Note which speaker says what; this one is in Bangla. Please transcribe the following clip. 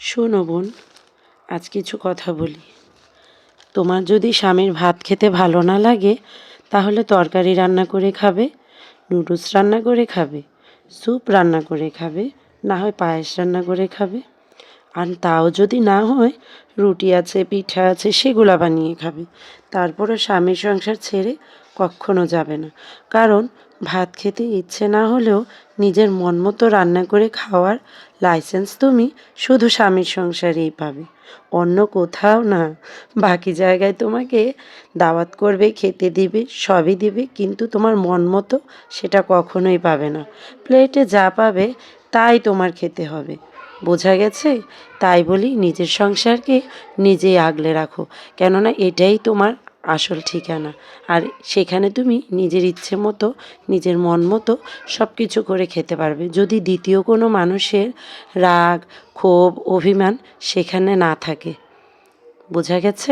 Speaker 1: শোনো বোন, আজ কিছু কথা বলি। তোমার যদি স্বামীর ভাত খেতে ভালো না লাগে তাহলে তরকারি রান্না করে খাবে, নুডলস রান্না করে খাবে, স্যুপ রান্না করে খাবে, না হয় পায়েস রান্না করে খাবে। আর তাও যদি না হয়, রুটি আছে, পিঠা আছে, সেগুলা বানিয়ে খাবে। তারপরে স্বামীর সংসার ছেড়ে কখনো যাবে না। কারণ ভাত খেতে ইচ্ছে না হলেও নিজের মন মতো রান্না করে খাওয়ার লাইসেন্স তুমি শুধু স্বামীর সংসারেই পাবে, অন্য কোথাও না। বাকি জায়গায় তোমাকে দাওয়াত করবে, খেতে দিবে, সবই দিবে, কিন্তু তোমার মন মতো সেটা কখনোই পাবে না। প্লেটে যা পাবে তাই তোমার খেতে হবে। বোঝা গেছে? তাই বলি নিজের সংসারকে নিজেই আগলে রাখো, কেননা এটাই তোমার আসল ঠিকানা। আর সেখানে তুমি নিজের ইচ্ছে মতো, নিজের মন মতো সব কিছু করে খেতে পারবে, যদি দ্বিতীয় কোনো মানুষের রাগ, ক্ষোভ, অভিমান সেখানে না থাকে। বোঝা গেছে?